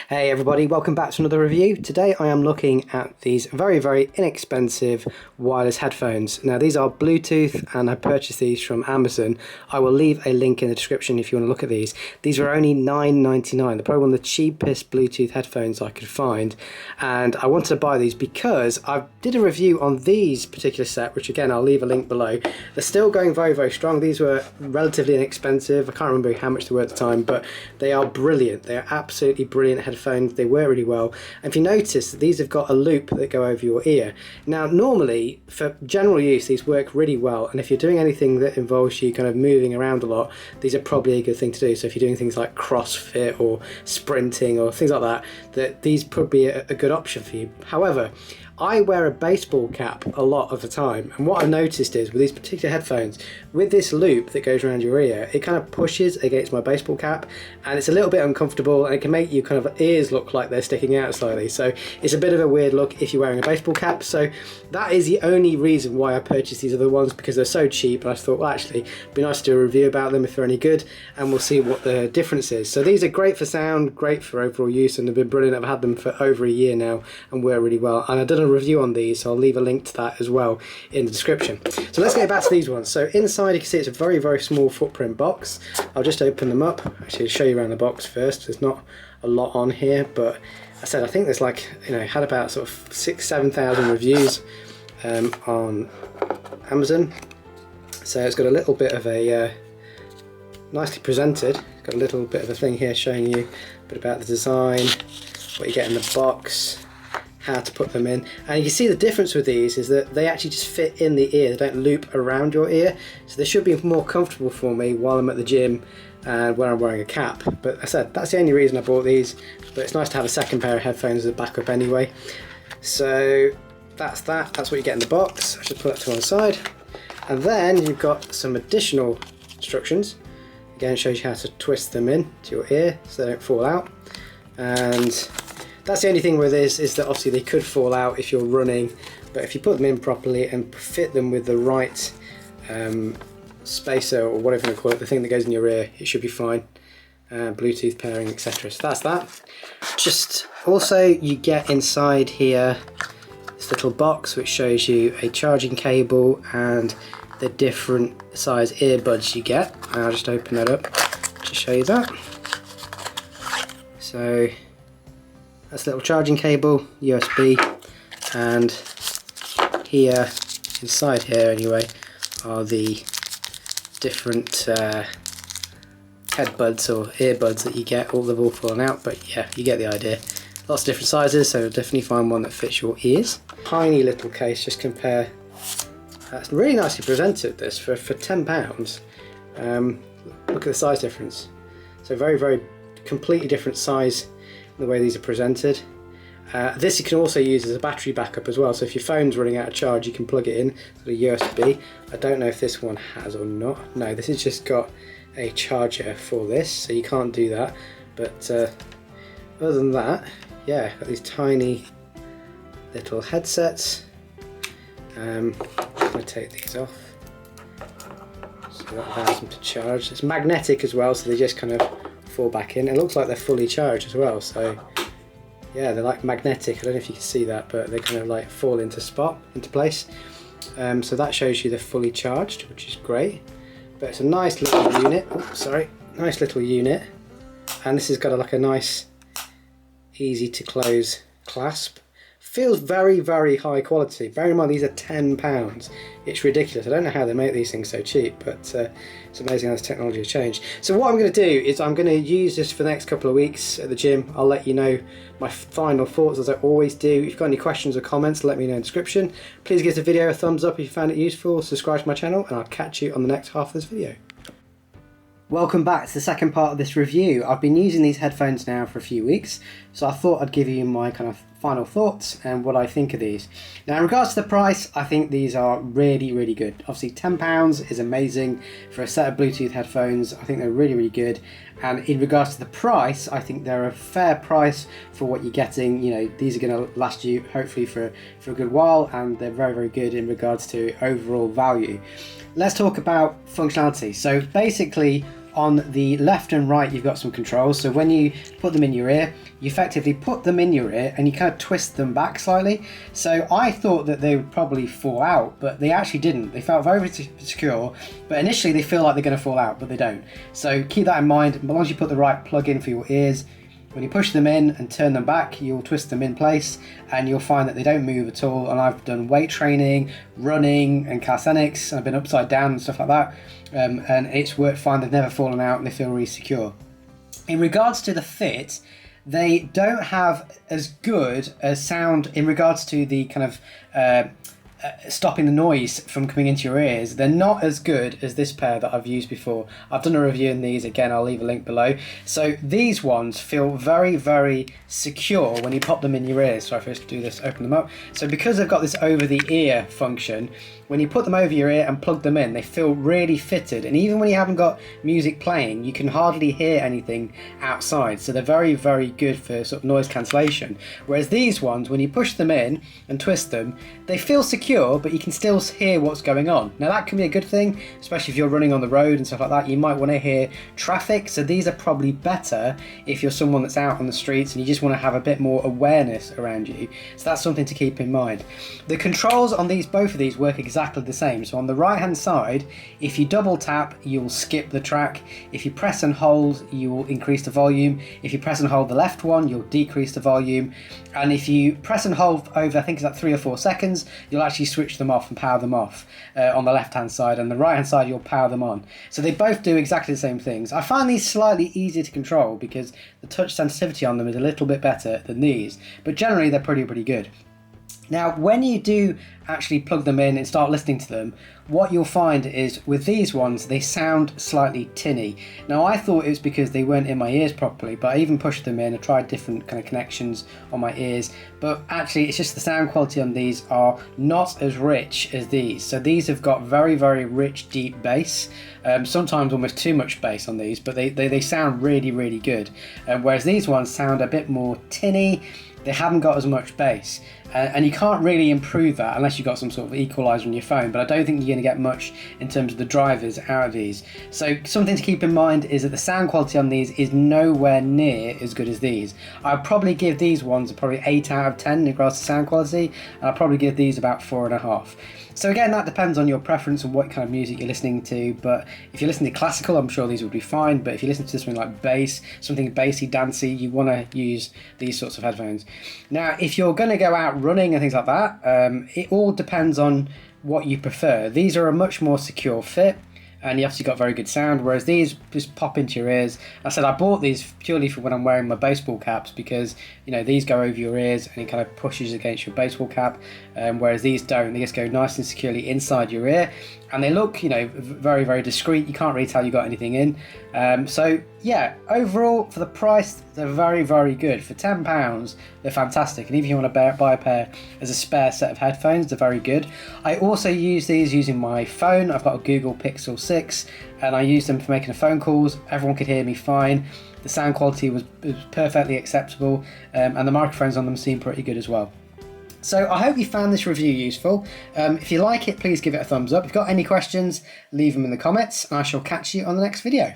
Hey everybody, welcome back to another review. Today I am looking at these very inexpensive wireless headphones. Now these are Bluetooth and I purchased these from Amazon. I will leave a link in the description if you want to look at these. These were only $9.99. They're probably one of the cheapest Bluetooth headphones I could find, and I wanted to buy these because I did a review on these particular set, which again I'll leave a link below. They're still going very strong. These were relatively inexpensive. I can't remember how much they were at the time, but they are brilliant. They are absolutely brilliant headphones. They work really well, and if you notice, these have got a loop that go over your ear. Now normally for general use these work really well, and if you're doing anything that involves you kind of moving around a lot, these are probably a good thing to do. So if you're doing things like CrossFit or sprinting or things like that, these could be a good option for you. However, I wear a baseball cap a lot of the time, and what I've noticed is with these particular headphones, with this loop that goes around your ear, it kind of pushes against my baseball cap and it's a little bit uncomfortable, and it can make you kind of ears look like they're sticking out slightly. So it's a bit of a weird look if you're wearing a baseball cap. So that is the only reason why I purchased these other ones, because they're so cheap, and I thought, well, actually it'd be nice to do a review about them if they're any good, and we'll see what the difference is. So these are great for sound, great for overall use, and they've been brilliant. I've had them for over a year now and work really well, and I've done a review on these, so I'll leave a link to that as well in the description. So let's get back to these ones. So inside you can see it's a very small footprint box. I'll just open them up. Actually, I'll show you around the box first. There's not a lot on here, but I think there's like, had about sort of 6,000-7,000 reviews on Amazon. So it's got a little bit of a nicely presented, got a little bit of a thing here showing you a bit about the design, what you get in the box, how to put them in. And you can see the difference with these is that they actually just fit in the ear. They don't loop around your ear, so they should be more comfortable for me while I'm at the gym and when I'm wearing a cap. But I said that's the only reason I bought these, but it's nice to have a second pair of headphones as a backup anyway. So that's what you get in the box. I should put that to one side, and then you've got some additional instructions. Again, it shows you how to twist them in to your ear so they don't fall out. And that's the only thing with this, is that obviously they could fall out if you're running, but if you put them in properly and fit them with the right spacer, or whatever you call it, the thing that goes in your ear, it should be fine. Bluetooth pairing, etc. So that's that. Just also you get inside here this little box which shows you a charging cable and the different size earbuds you get. I'll just open that up to show you that. So that's a little charging cable, USB, and here, inside here anyway, are the different headbuds or earbuds that you get. They've all fallen out, but yeah, you get the idea. Lots of different sizes, so definitely find one that fits your ears. Tiny little case, just compare. That's really nicely presented, this, for £10. Look at the size difference. So very completely different size the way these are presented. This you can also use as a battery backup as well, so if your phone's running out of charge you can plug it in to the USB. I don't know if this one has or not. No, this has just got a charger for this, so you can't do that. But other than that, yeah, got these tiny little headsets. I'm going to take these off, so that allows them to charge. It's magnetic as well, so they just kind of fall back in. It looks like they're fully charged as well, so yeah, they're like magnetic. I don't know if you can see that, but they kind of like fall into place. So that shows you they're fully charged, which is great. But it's a nice little unit. Nice little unit, and this has got like a nice, easy to close clasp. Feels very high quality. Bear in mind these are £10. It's ridiculous. I don't know how they make these things so cheap, but it's amazing how this technology has changed. So what I'm going to do is I'm going to use this for the next couple of weeks at the gym. I'll let you know my final thoughts as I always do. If you've got any questions or comments, let me know in the description. Please give the video a thumbs up if you found it useful, subscribe to my channel, and I'll catch you on the next half of this video. Welcome back to the second part of this review. I've been using these headphones now for a few weeks, so I thought I'd give you my kind of final thoughts and what I think of these. Now in regards to the price, I think these are really good. Obviously £10 is amazing for a set of Bluetooth headphones. I think they're really good, and in regards to the price, I think they're a fair price for what you're getting. These are going to last you hopefully for a good while, and they're very good in regards to overall value. Let's talk about functionality. So basically on the left and right you've got some controls. So when you put them in your ear, you effectively put them in your ear and you kind of twist them back slightly. So I thought that they would probably fall out, but they actually didn't. They felt very secure, but initially they feel like they're going to fall out, but they don't. So keep that in mind. As long as you put the right plug in for your ears, when you push them in and turn them back, you'll twist them in place and you'll find that they don't move at all. And I've done weight training, running and calisthenics. I've been upside down and stuff like that. And it's worked fine. They've never fallen out and they feel really secure. In regards to the fit, they don't have as good a sound in regards to the kind of stopping the noise from coming into your ears. They're not as good as this pair that I've used before. I've done a review in these, again I'll leave a link below. So these ones feel very, very secure when you pop them in your ears. So if I just do this, open them up. So because they've got this over the ear function, when you put them over your ear and plug them in, they feel really fitted. And even when you haven't got music playing, you can hardly hear anything outside. So they're very, very good for sort of noise cancellation. Whereas these ones, when you push them in and twist them, they feel secure, but you can still hear what's going on. Now that can be a good thing, especially if you're running on the road and stuff like that. You might want to hear traffic. So these are probably better if you're someone that's out on the streets and you just want to have a bit more awareness around you. So that's something to keep in mind. The controls on these, both of these, work exactly the same. So on the right hand side, if you double tap, you'll skip the track. If you press and hold, you will increase the volume. If you press and hold the left one, you'll decrease the volume. And if you press and hold over, I think it's like 3 or 4 seconds, you'll actually switch them off and power them off on the left hand side, and the right hand side you'll power them on. So they both do exactly the same things. I find these slightly easier to control because the touch sensitivity on them is a little bit better than these, but generally they're pretty good. Now, when you do actually plug them in and start listening to them, what you'll find is with these ones, they sound slightly tinny. Now, I thought it was because they weren't in my ears properly, but I even pushed them in. I tried different kind of connections on my ears, but actually it's just the sound quality on these are not as rich as these. So these have got very, very rich, deep bass, sometimes almost too much bass on these, but they sound really, really good. Whereas these ones sound a bit more tinny. They haven't got as much bass, and you can't really improve that unless you've got some sort of equalizer on your phone, but I don't think you're going to get much in terms of the drivers out of these. So something to keep in mind is that the sound quality on these is nowhere near as good as these. I'd probably give these ones probably 8 out of 10 in regards to sound quality, and I'd probably give these about 4.5. So again, that depends on your preference and what kind of music you're listening to, but if you're listening to classical, I'm sure these would be fine, but if you listen to something like bass, something bassy, dancey, you want to use these sorts of headphones. Now, if you're going to go out running and things like that, it all depends on what you prefer. These are a much more secure fit, and you obviously got very good sound, whereas these just pop into your ears. I said I bought these purely for when I'm wearing my baseball caps because, you know, these go over your ears and it kind of pushes against your baseball cap, whereas these don't. They just go nice and securely inside your ear, and they look, you know, very, very discreet. You can't really tell you got anything in. So yeah, overall for the price, they're very, very good. For £10, they're fantastic, and even if you want to buy a pair as a spare set of headphones, they're very good. I also use these using my phone. I've got a Google Pixel 6, and I use them for making phone calls. Everyone could hear me fine. The sound quality was perfectly acceptable, and the microphones on them seem pretty good as well. So I hope you found this review useful. If you like it, please give it a thumbs up. If you've got any questions, leave them in the comments, and I shall catch you on the next video.